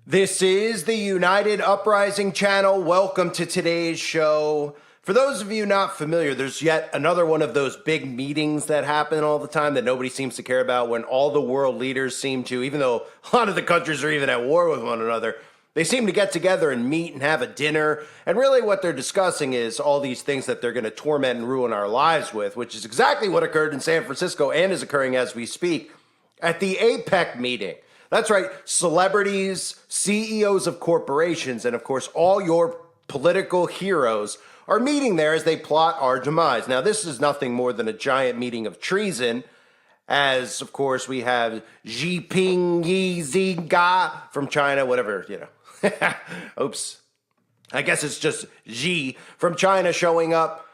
This is the United Uprising channel. Welcome to today's show. For those of you not familiar, there's yet another one of those big meetings that happen all the time that nobody seems to care about, when all the world leaders seem to, even though a lot of the countries are even at war with one another, they seem to get together and meet and have a dinner. And really what they're discussing is all these things that they're going to torment and ruin our lives with, which is exactly what occurred in San Francisco and is occurring as we speak at the APEC meeting. That's right, celebrities, CEOs of corporations, and of course all your political heroes are meeting there as they plot our demise. Now, this is nothing more than a giant meeting of treason, as of course we have Xi Jinping Yi Ziga from China, whatever, Oops. I guess it's just Xi from China showing up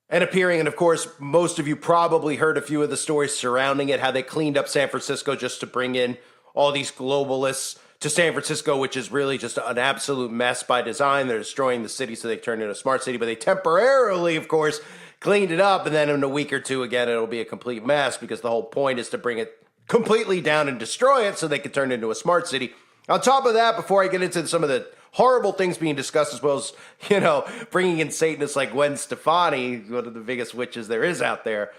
and appearing. And of course, most of you probably heard a few of the stories surrounding it, how they cleaned up San Francisco just to bring in all these globalists to San Francisco, which is really just an absolute mess by design. They're destroying the city so they turn it into a smart city, but they temporarily, of course, cleaned it up. And then in a week or two, again, it'll be a complete mess because the whole point is to bring it completely down and destroy it so they can turn it into a smart city. On top of that, before I get into some of the horrible things being discussed, as well as, bringing in Satanists like Gwen Stefani, one of the biggest witches there is out there,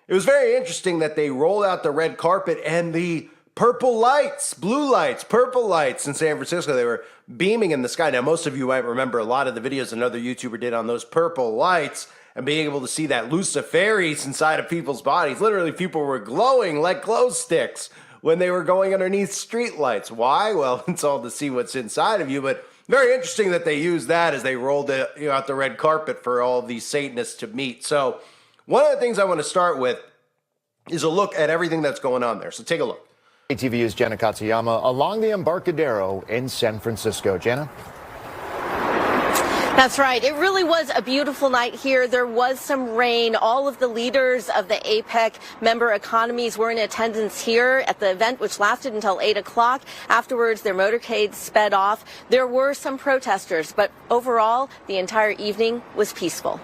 it was very interesting that they rolled out the red carpet and the purple lights, blue lights, purple lights in San Francisco. They were beaming in the sky. Now, most of you might remember a lot of the videos another YouTuber did on those purple lights and being able to see that Luciferius inside of people's bodies. Literally, people were glowing like glow sticks when they were going underneath street lights. Why? Well, it's all to see what's inside of you, but very interesting that they used that as they rolled out the red carpet for all of these Satanists to meet. So one of the things I want to start with is a look at everything that's going on there. So take a look. TVU's Jenna Katsuyama along the Embarcadero in San Francisco. Jenna? That's right. It really was a beautiful night here. There was some rain. All of the leaders of the APEC member economies were in attendance here at the event, which lasted until 8 o'clock. Afterwards, their motorcades sped off. There were some protesters, but overall, the entire evening was peaceful.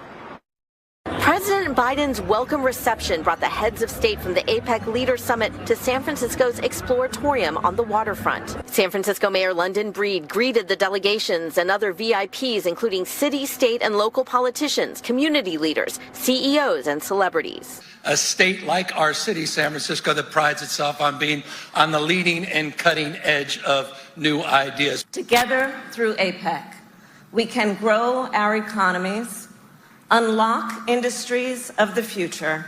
President Biden's welcome reception brought the heads of state from the APEC Leaders Summit to San Francisco's Exploratorium on the waterfront. San Francisco Mayor London Breed greeted the delegations and other VIPs, including city, state, and local politicians, community leaders, CEOs, and celebrities. A state like our city, San Francisco, that prides itself on being on the leading and cutting edge of new ideas. Together through APEC, we can grow our economies, unlock industries of the future,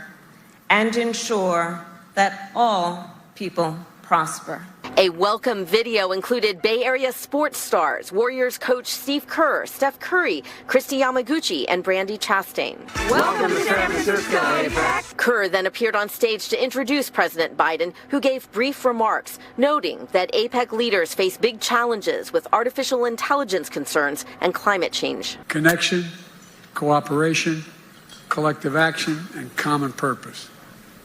and ensure that all people prosper. A welcome video included Bay Area sports stars, Warriors coach Steve Kerr, Steph Curry, Christy Yamaguchi, and Brandi Chastain. Welcome to San Francisco, APEC. Kerr then appeared on stage to introduce President Biden, who gave brief remarks, noting that APEC leaders face big challenges with artificial intelligence concerns and climate change. Connection, cooperation, collective action, and common purpose.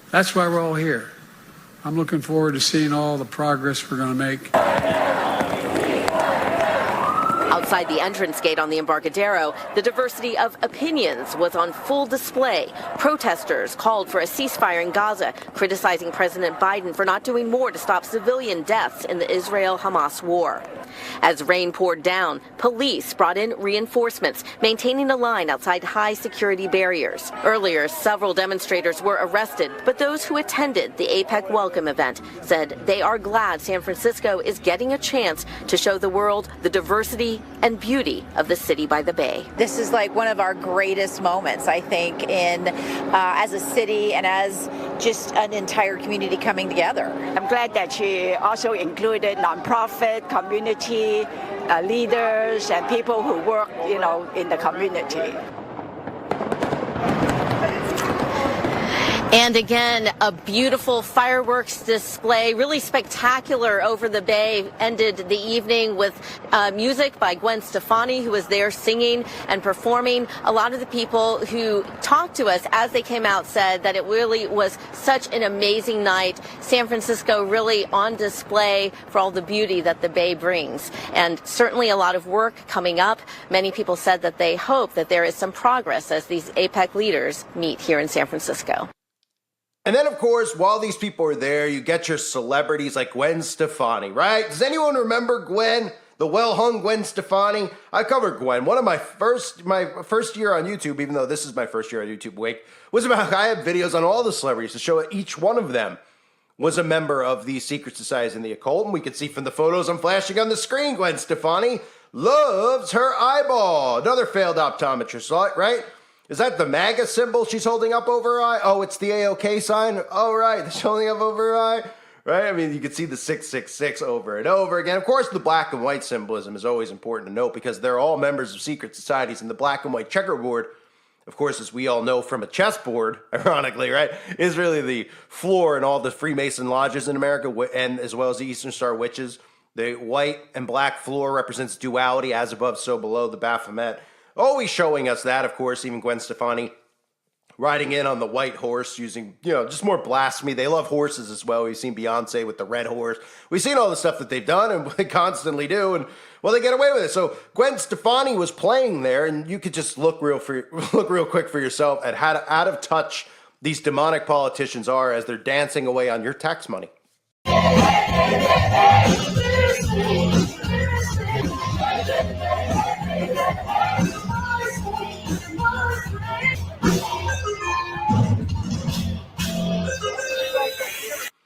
That's why we're all here. I'm looking forward to seeing all the progress we're going to make. Outside the entrance gate on the Embarcadero, the diversity of opinions was on full display. Protesters called for a ceasefire in Gaza, criticizing President Biden for not doing more to stop civilian deaths in the Israel-Hamas war. As rain poured down, police brought in reinforcements, maintaining a line outside high security barriers. Earlier, several demonstrators were arrested, but those who attended the APEC welcome event said they are glad San Francisco is getting a chance to show the world the diversity and beauty of the city by the bay. This is like one of our greatest moments, I think, as a city and as just an entire community coming together. I'm glad that she also included nonprofit, community leaders, and people who work, in the community. And again, a beautiful fireworks display, really spectacular over the bay. Ended the evening with music by Gwen Stefani, who was there singing and performing. A lot of the people who talked to us as they came out said that it really was such an amazing night. San Francisco really on display for all the beauty that the bay brings. And certainly a lot of work coming up. Many people said that they hope that there is some progress as these APEC leaders meet here in San Francisco. And then, of course, while these people are there, you get your celebrities like Gwen Stefani, right? Does anyone remember Gwen? The well-hung Gwen Stefani? I covered Gwen. One of my first year on YouTube, even though this is my first year on YouTube Week, was about, I had videos on all the celebrities to show that each one of them was a member of these secret societies in the occult. And we can see from the photos I'm flashing on the screen, Gwen Stefani loves her eyeball. Another failed optometrist, right? Is that the MAGA symbol she's holding up over her eye? Oh, it's the AOK sign? Oh, right, she's holding up over her eye. Right? I mean, you can see the 666 over and over again. Of course, the black and white symbolism is always important to note because they're all members of secret societies. And the black and white checkerboard, of course, as we all know from a chessboard, ironically, right, is really the floor in all the Freemason lodges in America, and as well as the Eastern Star Witches. The white and black floor represents duality, as above, so below, the Baphomet. Always showing us that, of course, even Gwen Stefani riding in on the white horse using, just more blasphemy. They love horses as well. We've seen Beyonce with the red horse. We've seen all the stuff that they've done and they constantly do, and well, they get away with it. So Gwen Stefani was playing there, and you could just look real quick for yourself at how out of touch these demonic politicians are as they're dancing away on your tax money.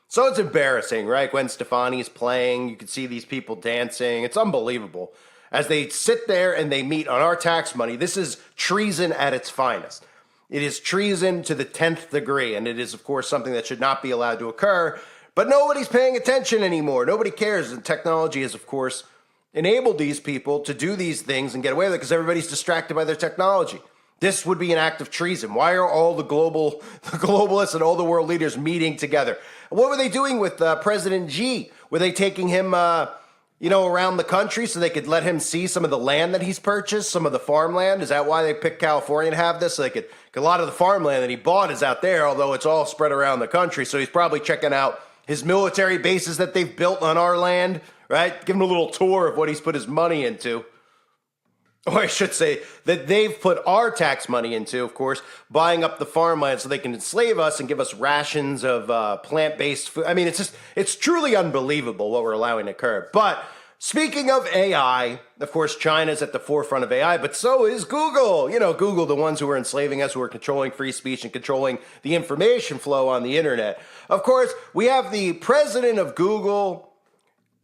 So it's embarrassing, right? Gwen Stefani is playing. You can see these people dancing. It's unbelievable. As they sit there and they meet on our tax money, this is treason at its finest. It is treason to the 10th degree, and it is, of course, something that should not be allowed to occur. But nobody's paying attention anymore. Nobody cares. And technology has, of course, enabled these people to do these things and get away with it because everybody's distracted by their technology. This would be an act of treason. Why are all the globalists and all the world leaders meeting together? What were they doing with President Xi? Were they taking him, around the country so they could let him see some of the land that he's purchased, some of the farmland? Is that why they picked California to have this? So they could, a lot of the farmland that he bought is out there, although it's all spread around the country. So he's probably checking out his military bases that they've built on our land, right? Give him a little tour of what he's put his money into. Or I should say that they've put our tax money into, of course, buying up the farmland so they can enslave us and give us rations of plant-based food. I mean, it's truly unbelievable what we're allowing to occur. But speaking of AI, of course, China's at the forefront of AI, but so is Google. Google, the ones who are enslaving us, who are controlling free speech and controlling the information flow on the internet. Of course, we have the president of Google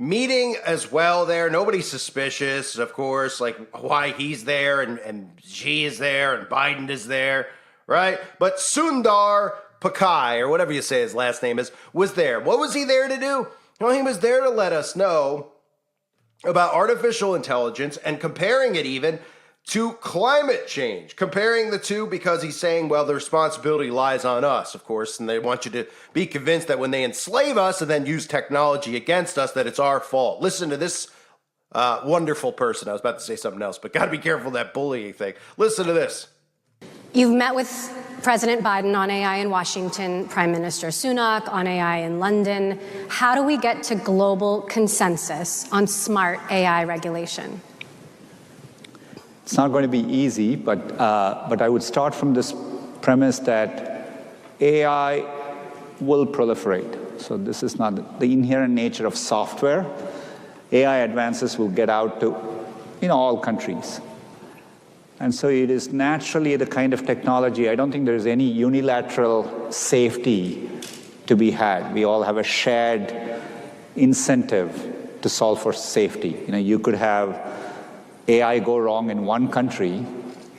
meeting as well there. Nobody's suspicious, of course, like why he's there and Xi is there and Biden is there, right? But Sundar Pichai, or whatever you say his last name is, was there. What was he there to do? Well, he was there to let us know about artificial intelligence and comparing it even to climate change, comparing the two because he's saying, well, the responsibility lies on us, of course, and they want you to be convinced that when they enslave us and then use technology against us, that it's our fault. Listen to this wonderful person. I was about to say something else, but got to be careful of that bullying thing. Listen to this. You've met with President Biden on AI in Washington, Prime Minister Sunak on AI in London. How do we get to global consensus on smart AI regulation? It's not going to be easy, but I would start from this premise that AI will proliferate. So this is not the inherent nature of software. AI advances will get out to all countries. And so it is naturally the kind of technology, I don't think there's any unilateral safety to be had. We all have a shared incentive to solve for safety. You could have AI go wrong in one country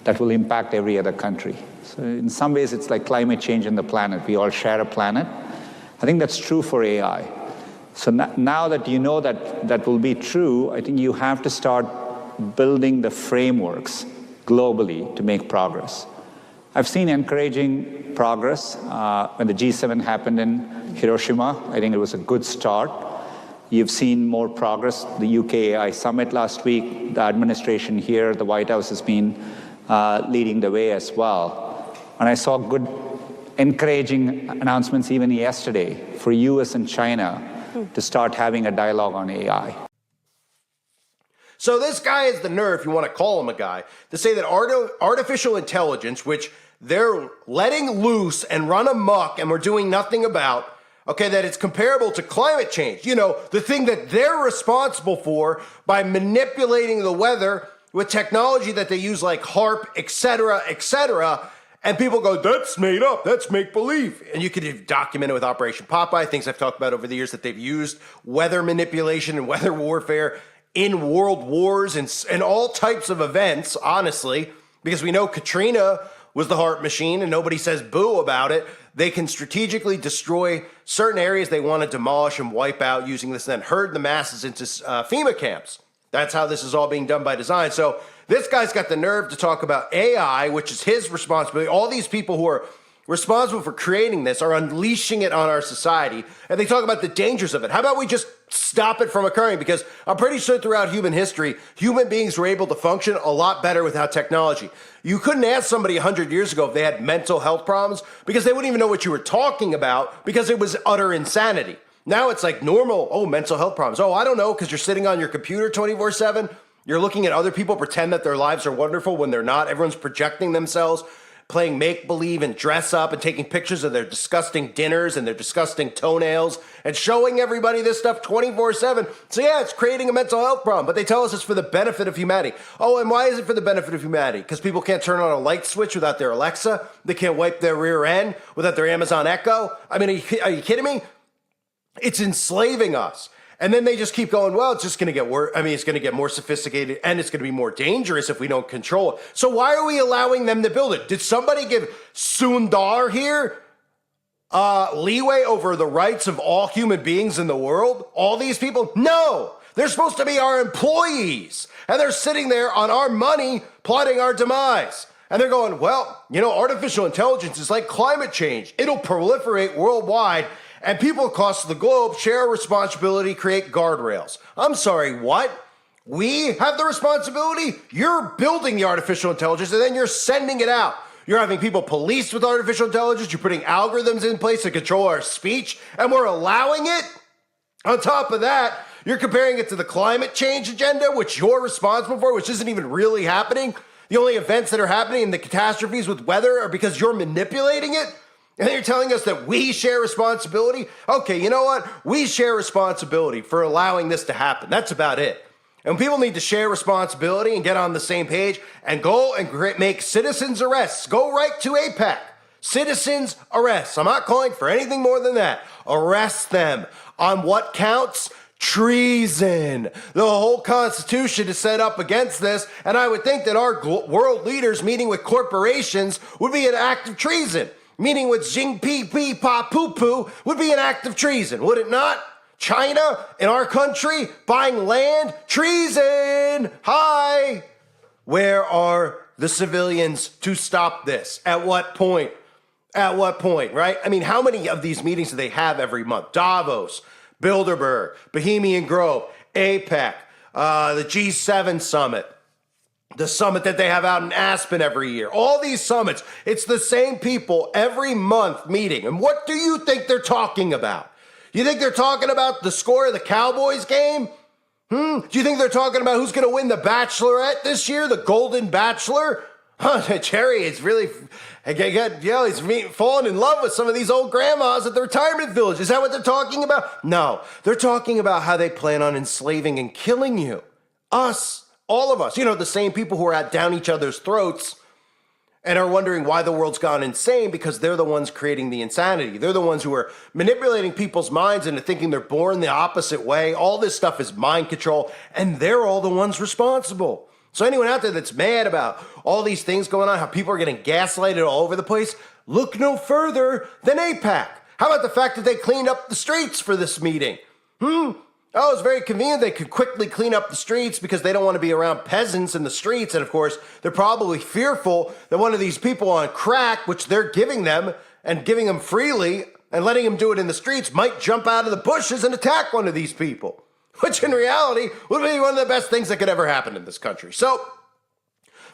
that will impact every other country. So in some ways, it's like climate change in the planet. We all share a planet. I think that's true for AI. So now that you know that will be true, I think you have to start building the frameworks globally to make progress. I've seen encouraging progress. When the G7 happened in Hiroshima, I think it was a good start. You've seen more progress. The UK AI Summit last week, the administration here, the White House has been leading the way as well. And I saw good, encouraging announcements even yesterday for US and China to start having a dialogue on AI. So this guy has the nerve, if you want to call him a guy, to say that artificial intelligence, which they're letting loose and run amok and we're doing nothing about, okay, that it's comparable to climate change. You know, the thing that they're responsible for by manipulating the weather with technology that they use like HARP, et cetera, and people go, that's made up, that's make-believe. And you could document it with Operation Popeye, things I've talked about over the years that they've used weather manipulation and weather warfare in world wars and all types of events, honestly, because we know Katrina was the HARP machine and nobody says boo about it. They can strategically destroy certain areas they want to demolish and wipe out using this, and then herd the masses into FEMA camps. That's how this is all being done by design. So this guy's got the nerve to talk about AI, which is his responsibility. All these people who are responsible for creating this are unleashing it on our society, and they talk about the dangers of it. How about we just stop it from occurring? Because I'm pretty sure throughout human history, human beings were able to function a lot better without technology. You couldn't ask somebody 100 years ago if they had mental health problems because they wouldn't even know what you were talking about because it was utter insanity. Now it's like normal, mental health problems. I don't know, because you're sitting on your computer 24/7. You're looking at other people pretend that their lives are wonderful when they're not. Everyone's projecting themselves, playing make-believe and dress up and taking pictures of their disgusting dinners and their disgusting toenails and showing everybody this stuff 24/7. So yeah, it's creating a mental health problem, but they tell us it's for the benefit of humanity. And why is it for the benefit of humanity? Because people can't turn on a light switch without their Alexa. They can't wipe their rear end without their Amazon Echo. I mean, are you kidding me? It's enslaving us. And then they just keep going, well, it's just going to get worse. I mean, it's going to get more sophisticated and it's going to be more dangerous if we don't control it. So why are we allowing them to build it? Did somebody give Sundar here leeway over the rights of all human beings in the world? All these people? No, they're supposed to be our employees. And they're sitting there on our money plotting our demise. And they're going, well, artificial intelligence is like climate change. It'll proliferate worldwide. And people across the globe share a responsibility, create guardrails. I'm sorry, what? We have the responsibility? You're building the artificial intelligence and then you're sending it out. You're having people policed with artificial intelligence. You're putting algorithms in place to control our speech, and we're allowing it? On top of that, you're comparing it to the climate change agenda, which you're responsible for, which isn't even really happening. The only events that are happening and the catastrophes with weather are because you're manipulating it. And you're telling us that we share responsibility? Okay, you know what? We share responsibility for allowing this to happen. That's about it. And people need to share responsibility and get on the same page and go and make citizens arrests. Go right to APEC. Citizens arrests. I'm not calling for anything more than that. Arrest them on what counts? Treason. The whole Constitution is set up against this, and I would think that our world leaders meeting with corporations would be an act of treason. Meeting with Xing Pi Pi Pa Poo Poo would be an act of treason, would it not? China, in our country, buying land, treason! Hi! Where are the civilians to stop this? At what point? At what point, right? I mean, how many of these meetings do they have every month? Davos, Bilderberg, Bohemian Grove, APEC, the G7 summit. The summit that they have out in Aspen every year. All these summits, it's the same people every month meeting. And what do you think they're talking about? You think they're talking about the score of the Cowboys game? Do you think they're talking about who's going to win the Bachelorette this year? The Golden Bachelor? Jerry is really, he's falling in love with some of these old grandmas at the retirement village. Is that what they're talking about? No, they're talking about how they plan on enslaving and killing you. Us. All of us, the same people who are down each other's throats and are wondering why the world's gone insane, because they're the ones creating the insanity. They're the ones who are manipulating people's minds into thinking they're born the opposite way. All this stuff is mind control, and they're all the ones responsible. So anyone out there that's mad about all these things going on, how people are getting gaslighted all over the place, look no further than APEC. How about the fact that they cleaned up the streets for this meeting? It's very convenient. They could quickly clean up the streets because they don't want to be around peasants in the streets. And of course, they're probably fearful that one of these people on crack, which they're giving them and giving them freely and letting them do it in the streets, might jump out of the bushes and attack one of these people, which in reality would be one of the best things that could ever happen in this country. So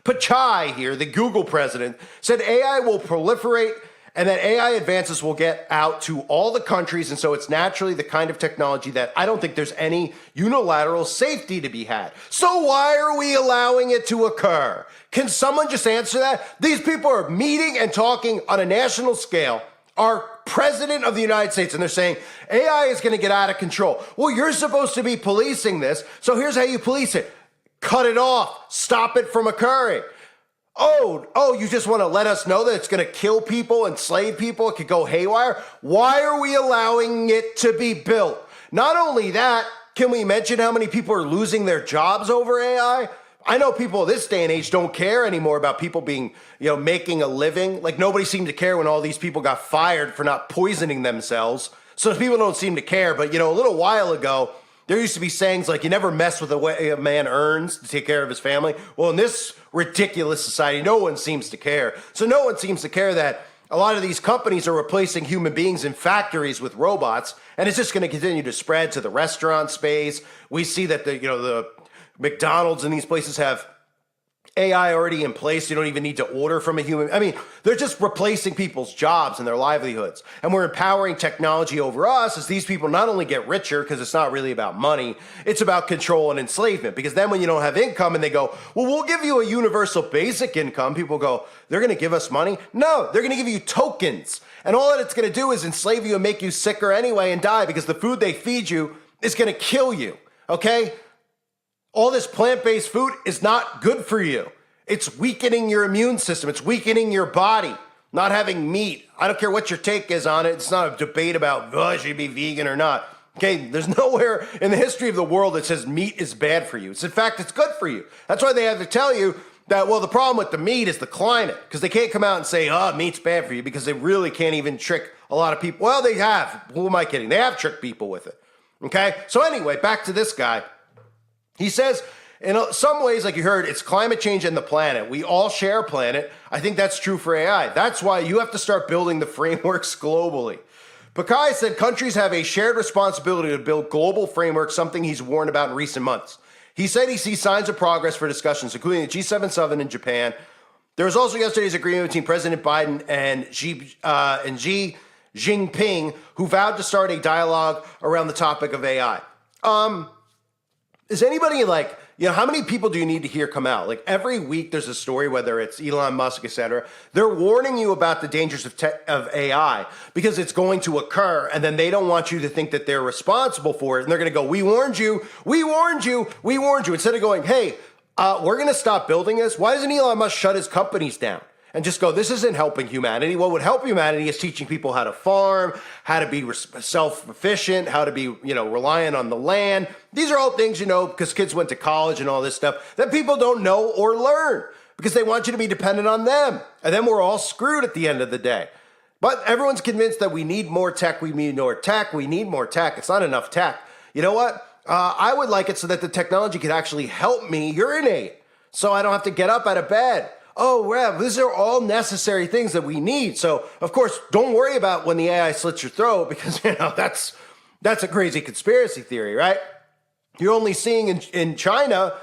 Pichai here, the Google president, said AI will proliferate and that AI advances will get out to all the countries. And so it's naturally the kind of technology that I don't think there's any unilateral safety to be had. So why are we allowing it to occur? Can someone just answer that? These people are meeting and talking on a national scale. Our president of the United States, and they're saying AI is going to get out of control. Well, you're supposed to be policing this. So here's how you police it. Cut it off. Stop it from occurring. Oh, you just want to let us know that it's going to kill people, enslave people, it could go haywire? Why are we allowing it to be built? Not only that, can we mention how many people are losing their jobs over AI? I know people this day and age don't care anymore about people being, making a living. Like nobody seemed to care when all these people got fired for not poisoning themselves. So people don't seem to care. But, a little while ago, there used to be sayings like, you never mess with the way a man earns to take care of his family. Well, in this ridiculous society, no one seems to care. So no one seems to care that a lot of these companies are replacing human beings in factories with robots. And it's just going to continue to spread to the restaurant space. We see that the McDonald's and these places have AI already in place. You don't even need to order from a human. I mean, they're just replacing people's jobs and their livelihoods. And we're empowering technology over us as these people not only get richer, because it's not really about money, it's about control and enslavement. Because then when you don't have income and they go, well, we'll give you a universal basic income, people go, they're going to give us money? No, they're going to give you tokens. And all that it's going to do is enslave you and make you sicker anyway and die, because the food they feed you is going to kill you. Okay? All this plant-based food is not good for you. It's weakening your immune system. It's weakening your body. Not having meat. I don't care what your take is on it. It's not a debate about, should you be vegan or not. Okay, there's nowhere in the history of the world that says meat is bad for you. In fact, it's good for you. That's why they have to tell you that, well, the problem with the meat is the climate. Because they can't come out and say, meat's bad for you, because they really can't even trick a lot of people. Well, they have. Who am I kidding? They have tricked people with it. Okay, so anyway, back to this guy. He says, in some ways, like you heard, it's climate change and the planet. We all share a planet. I think that's true for AI. That's why you have to start building the frameworks globally. Pakai said countries have a shared responsibility to build global frameworks, something he's warned about in recent months. He said he sees signs of progress for discussions, including the G7 summit in Japan. There was also yesterday's agreement between President Biden and Xi Jinping, who vowed to start a dialogue around the topic of AI. Is anybody how many people do you need to hear come out? Like every week there's a story, whether it's Elon Musk, etc. They're warning you about the dangers of AI because it's going to occur, and then they don't want you to think that they're responsible for it. And they're going to go, we warned you, we warned you, we warned you. Instead of going, hey, we're going to stop building this. Why doesn't Elon Musk shut his companies down? And just go, this isn't helping humanity. What would help humanity is teaching people how to farm, how to be self-efficient, how to be, reliant on the land. These are all things, because kids went to college and all this stuff that people don't know or learn because they want you to be dependent on them. And then we're all screwed at the end of the day. But everyone's convinced that we need more tech. We need more tech. We need more tech. It's not enough tech. You know what? I would like it so that the technology could actually help me urinate so I don't have to get up out of bed. Oh, Rev, these are all necessary things that we need. So, of course, don't worry about when the AI slits your throat because, that's a crazy conspiracy theory, right? You're only seeing in China,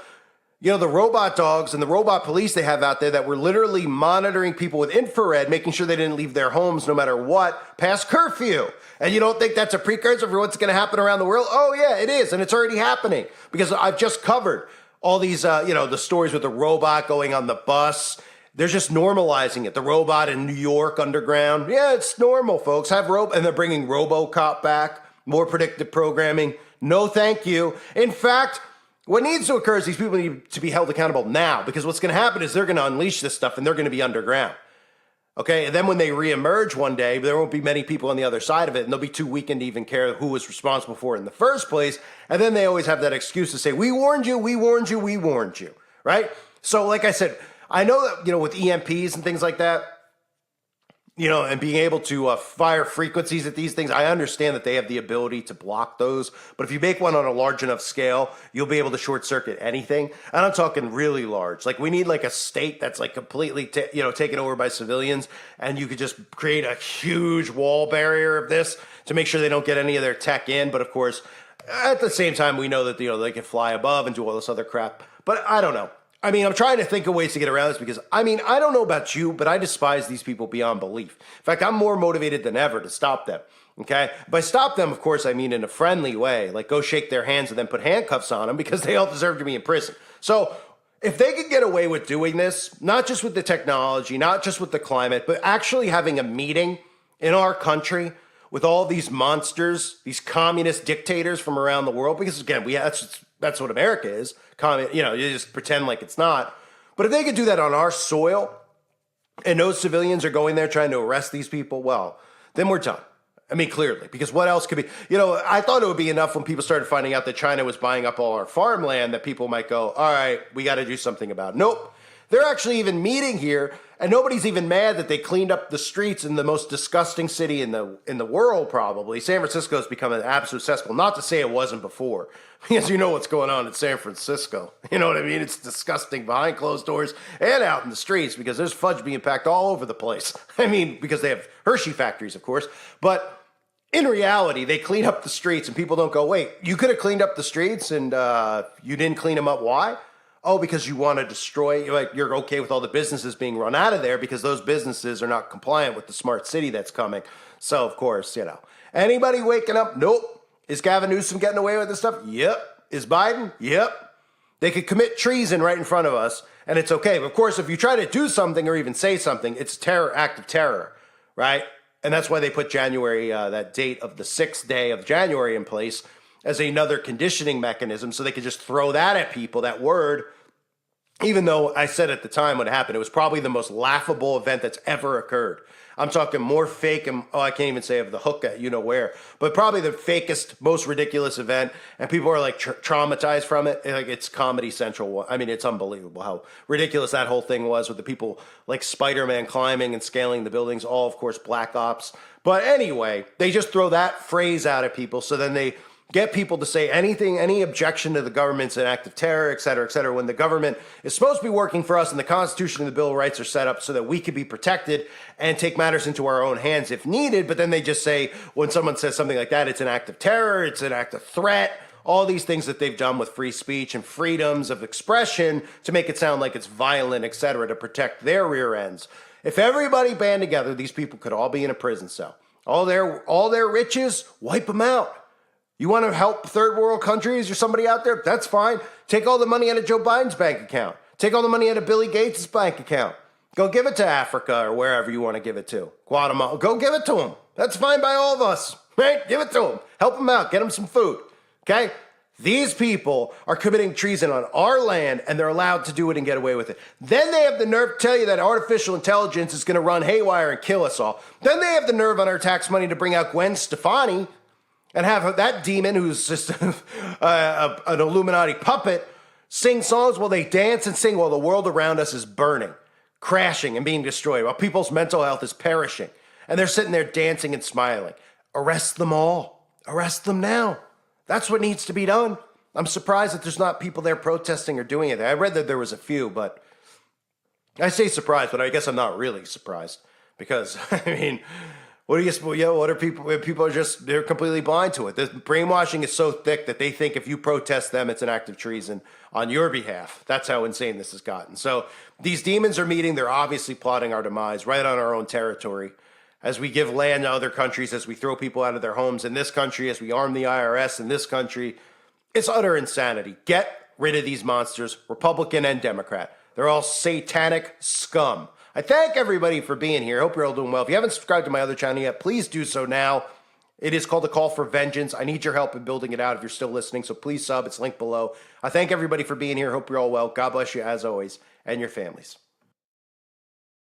the robot dogs and the robot police they have out there that were literally monitoring people with infrared, making sure they didn't leave their homes no matter what, past curfew. And you don't think that's a precursor for what's going to happen around the world? Oh, yeah, it is. And it's already happening because I've just covered all these, the stories with the robot going on the bus. They're just normalizing it. The robot in New York underground. Yeah, it's normal, folks. And they're bringing RoboCop back. More predictive programming. No, thank you. In fact, what needs to occur is these people need to be held accountable now, because what's going to happen is they're going to unleash this stuff and they're going to be underground. Okay, and then when they reemerge one day, there won't be many people on the other side of it, and they'll be too weakened to even care who was responsible for it in the first place. And then they always have that excuse to say, we warned you, we warned you, we warned you, right? So like I said, I know that, with EMPs and things like that, and being able to fire frequencies at these things, I understand that they have the ability to block those. But if you make one on a large enough scale, you'll be able to short circuit anything. And I'm talking really large. Like we need like a state that's like completely, taken over by civilians. And you could just create a huge wall barrier of this to make sure they don't get any of their tech in. But of course, at the same time, we know that, they can fly above and do all this other crap. But I don't know. I mean, I'm trying to think of ways to get around this because, I mean, I don't know about you, but I despise these people beyond belief. In fact, I'm more motivated than ever to stop them. Okay? By stop them, of course, I mean in a friendly way, like go shake their hands and then put handcuffs on them because they all deserve to be in prison. So if they could get away with doing this, not just with the technology, not just with the climate, but actually having a meeting in our country with all these monsters, these communist dictators from around the world, because again, that's what America is. You just pretend like it's not. But if they could do that on our soil, and those civilians are going there trying to arrest these people, well, then we're done. I mean, clearly, because what else could be? I thought it would be enough when people started finding out that China was buying up all our farmland that people might go, all right, we got to do something about it. Nope. They're actually even meeting here, and nobody's even mad that they cleaned up the streets in the most disgusting city in the world, probably. San Francisco has become an absolute cesspool. Not to say it wasn't before, because you know what's going on in San Francisco. You know what I mean? It's disgusting behind closed doors and out in the streets because there's fudge being packed all over the place. I mean, because they have Hershey factories, of course. But in reality, they clean up the streets, and people don't go, wait, you could have cleaned up the streets and you didn't clean them up. Why? Oh, because you want to destroy, you're okay with all the businesses being run out of there because those businesses are not compliant with the smart city that's coming. So, of course, anybody waking up? Nope. Is Gavin Newsom getting away with this stuff? Yep. Is Biden? Yep. They could commit treason right in front of us, and it's okay. But, of course, if you try to do something or even say something, it's a act of terror, right? And that's why they put January, that date of the 6th day of January in place as another conditioning mechanism so they could just throw that at people, that word, even though I said at the time when it happened, it was probably the most laughable event that's ever occurred. I'm talking more fake, and I can't even say of the hook at where, but probably the fakest, most ridiculous event, and people are like traumatized from it. Like it's Comedy Central. I mean, it's unbelievable how ridiculous that whole thing was with the people like Spider-Man climbing and scaling the buildings, all of course Black Ops. But anyway, they just throw that phrase out at people, so then they get people to say anything, any objection to the government's an act of terror, et cetera, when the government is supposed to be working for us and the Constitution and the Bill of Rights are set up so that we can be protected and take matters into our own hands if needed. But then they just say, when someone says something like that, it's an act of terror, it's an act of threat, all these things that they've done with free speech and freedoms of expression to make it sound like it's violent, et cetera, to protect their rear ends. If everybody band together, these people could all be in a prison cell. All their riches, wipe them out. You want to help third world countries or somebody out there? That's fine. Take all the money out of Joe Biden's bank account. Take all the money out of Billy Gates' bank account. Go give it to Africa or wherever you want to give it to. Guatemala. Go give it to them. That's fine by all of us. Right? Give it to them. Help them out. Get them some food. Okay? These people are committing treason on our land, and they're allowed to do it and get away with it. Then they have the nerve to tell you that artificial intelligence is going to run haywire and kill us all. Then they have the nerve on our tax money to bring out Gwen Stefani and have that demon who's just an Illuminati puppet sing songs while they dance and sing while the world around us is burning, crashing, and being destroyed, while people's mental health is perishing. And they're sitting there dancing and smiling. Arrest them all. Arrest them now. That's what needs to be done. I'm surprised that there's not people there protesting or doing it. I read that there was a few, but I say surprised, but I guess I'm not really surprised because, I mean, what are people? People are they're completely blind to it. The brainwashing is so thick that they think if you protest them, it's an act of treason on your behalf. That's how insane this has gotten. So these demons are meeting. They're obviously plotting our demise right on our own territory as we give land to other countries, as we throw people out of their homes in this country, as we arm the IRS in this country. It's utter insanity. Get rid of these monsters, Republican and Democrat. They're all satanic scum. I thank everybody for being here. I hope you're all doing well. If you haven't subscribed to my other channel yet, please do so now. It is called The Call for Vengeance. I need your help in building it out if you're still listening, so please sub. It's linked below. I thank everybody for being here. Hope you're all well. God bless you as always, and your families.